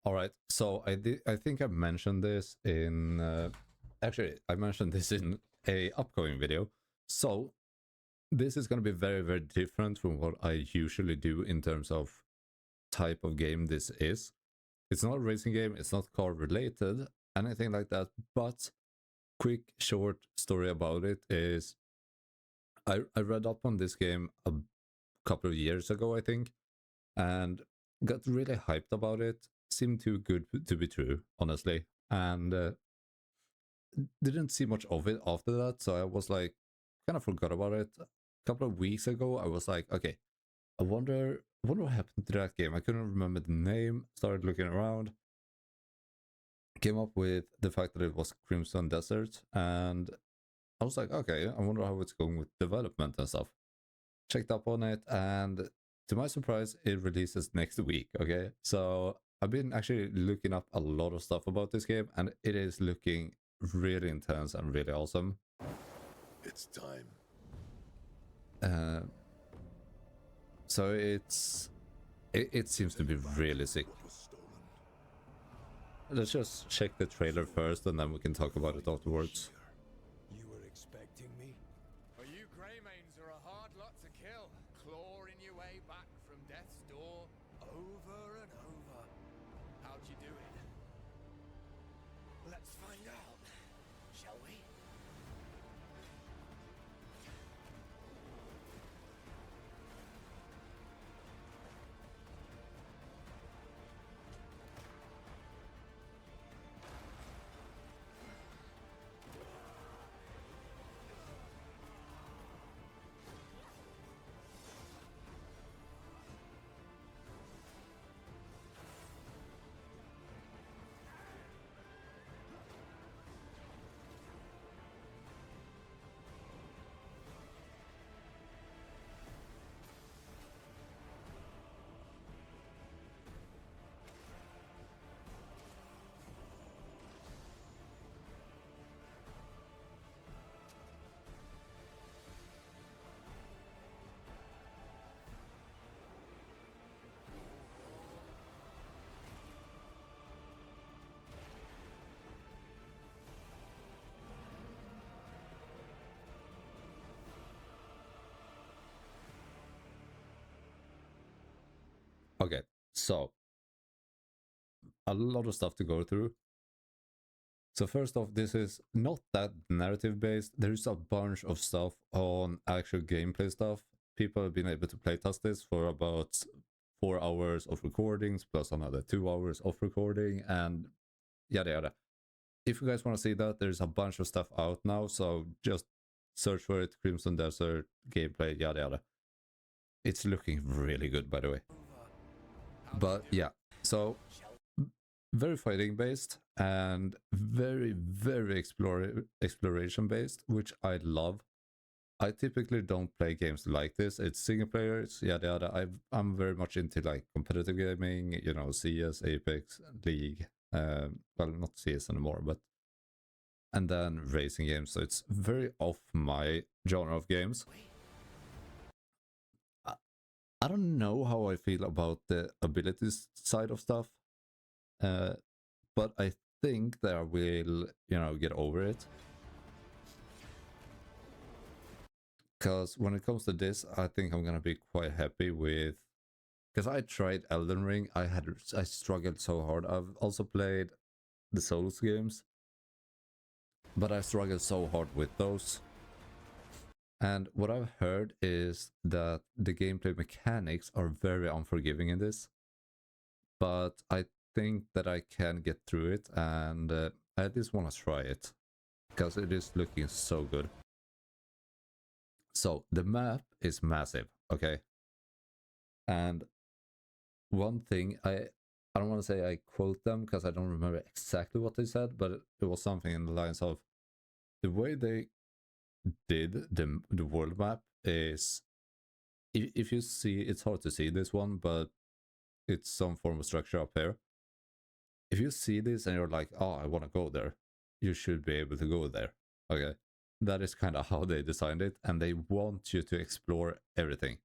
All right. So I think I mentioned this in actually I mentioned this in a upcoming video. So this is going to be very, very different from what I usually do in terms of type of game this is. It's not a racing game, it's not car related, anything like that. But quick short story about it is I read up on this game a couple of years ago, I think, and got really hyped about it. Seemed too good to be true, honestly. And didn't see much of it after that, so I was like, kind of forgot about it. A couple of weeks ago, I was like, okay, I wonder what happened to that game. I couldn't remember the name. Started looking around, came up with the fact that it was Crimson Desert, and I was like, okay, I wonder how it's going with development and stuff. Checked up on it, and to my surprise, it releases next week. Okay, so I've been actually looking up a lot of stuff about this game, and it is looking really intense and really awesome. It's time. So it seems to be really sick. What was stolen? Let's just check the trailer first, and then we can talk about it afterwards. You were expecting me? Well, you Greymanes are a hard lot to kill, clawing your way back from death's door over and over. How'd you do it? Let's find out, shall we? Okay, so a lot of stuff to go through. So first off, this is not that narrative based. There's a bunch of stuff on actual gameplay stuff. People have been able to playtest this for about 4 hours of recordings plus another 2 hours of recording and yada yada. If you guys want to see that, there's a bunch of stuff out now, so just search for it, Crimson Desert gameplay, yada yada. It's looking really good, by the way. But yeah, so very fighting based and very, very exploration based, which I love. I typically don't play games like this. It's single player, it's yada yada. I'm very much into like competitive gaming, you know, CS, Apex, League. Well, not CS anymore, but and then racing games. So it's very off my genre of games. I don't know how I feel about the abilities side of stuff, but I think that I will, you know, get over it. Because when it comes to this, I think I'm gonna be quite happy with. Because I tried Elden Ring, I struggled so hard. I've also played the Souls games, but I struggled so hard with those. And what I've heard is that the gameplay mechanics are very unforgiving in this. But I think that I can get through it, and I at least want to try it. Because it is looking so good. So the map is massive, okay? And one thing, I don't want to say I quote them because I don't remember exactly what they said, but it was something in the lines of the way they did the world map is, if you see, it's hard to see this one, but it's some form of structure up here. If you see this and you're like, oh, I want to go there, you should be able to go there. Okay, that is kind of how they designed it, and they want you to explore everything.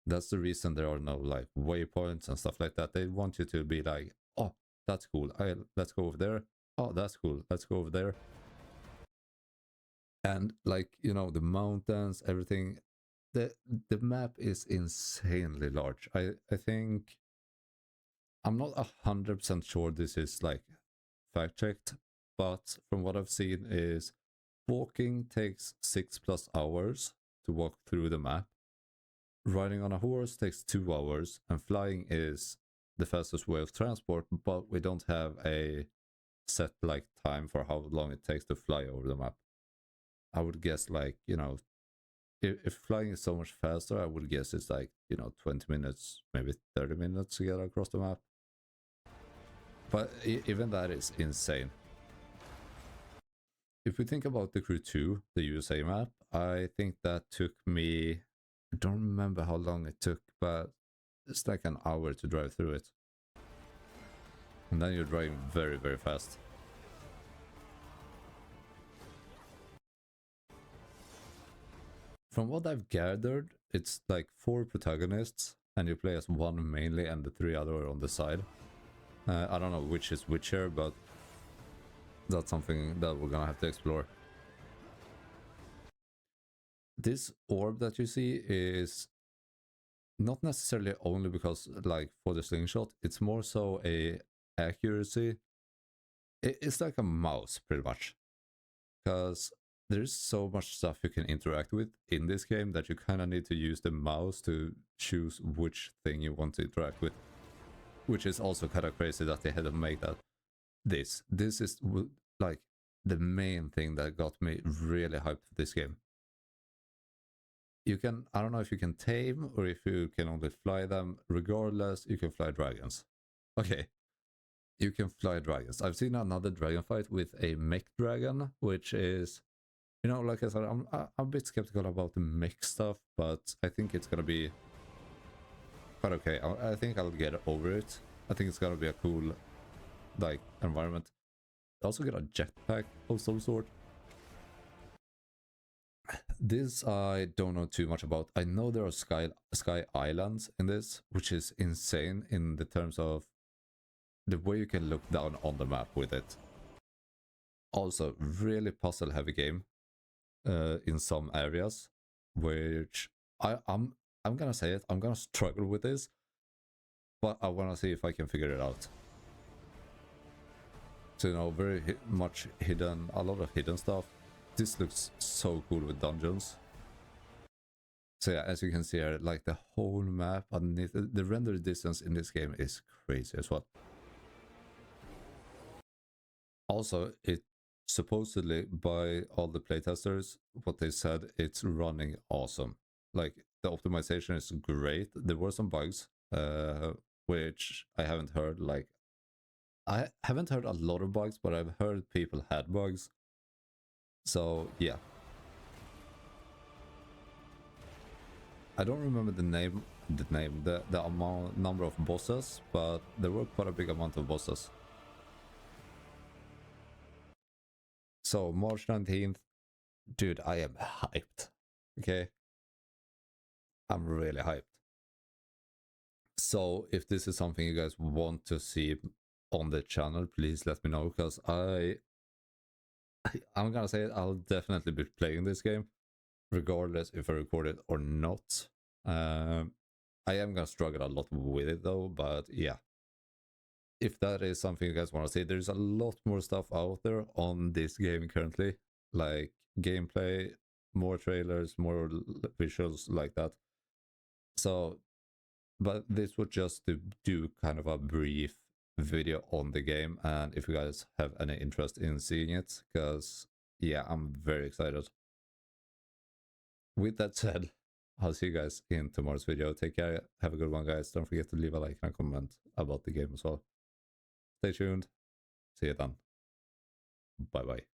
That's the reason there are no like waypoints and stuff like that. They want you to be like, oh, that's cool. Let's go over there. Oh, that's cool. Let's go over there. And like, you know, the mountains, everything, the map is insanely large. I think I'm not 100% sure this is like fact checked, but from what I've seen is walking takes 6+ hours to walk through the map. Riding on a horse takes 2 hours, and flying is the fastest way of transport, but we don't have a set like time for how long it takes to fly over the map. I would guess, like, you know, if flying is so much faster, I would guess it's like, you know, 20 minutes, maybe 30 minutes to get across the map. But even that is insane. If we think about the Crew 2, the USA map, I think that took me, I don't remember how long it took, but it's like an hour to drive through it. And then you're driving very, very fast. From what I've gathered, it's like 4 protagonists, and you play as one mainly and the 3 other are on the side. I don't know which is which here, but that's something that we're gonna have to explore. This orb that you see is not necessarily only because, like, for the slingshot, it's more so a accuracy. It's like a mouse, pretty much. Because there's so much stuff you can interact with in this game that you kind of need to use the mouse to choose which thing you want to interact with. Which is also kind of crazy that they had to make that. This is like the main thing that got me really hyped for this game. You can, I don't know if you can tame or if you can only fly them. Regardless, you can fly dragons. Okay, you can fly dragons. I've seen another dragon fight with a mech dragon, which is, you know, like I said, I'm a bit skeptical about the mech stuff, but I think it's gonna be quite okay. I think I'll get over it. I think it's gonna be a cool, like, environment. Also get a jetpack of some sort. This I don't know too much about. I know there are sky islands in this, which is insane in the terms of the way you can look down on the map with it. Also, really puzzle heavy game in some areas, which I'm gonna say it, I'm gonna struggle with this, but I wanna see if I can figure it out. So, you know, very much hidden, a lot of hidden stuff. This looks so cool with dungeons. So yeah, as you can see here, like the whole map underneath, the render distance in this game is crazy as well. Also, it supposedly, by all the playtesters, what they said, it's running awesome. Like, the optimization is great. There were some bugs, which I haven't heard. Like, I haven't heard a lot of bugs, but I've heard people had bugs. So yeah, I don't remember the number of bosses, but there were quite a big amount of bosses. So March 19th, dude, I am hyped. Okay, I'm really hyped. So if this is something you guys want to see on the channel, please let me know, because I'm gonna say it, I'll definitely be playing this game, regardless if I record it or not. I am gonna struggle a lot with it though, but yeah. If that is something you guys want to see, there's a lot more stuff out there on this game currently, like gameplay, more trailers, more visuals like that. So, but this was just to do kind of a brief video on the game, and if you guys have any interest in seeing it, because yeah, I'm very excited. With that said, I'll see you guys in tomorrow's video. Take care, have a good one, guys. Don't forget to leave a like and a comment about the game as well. Stay tuned. See you then. Bye bye.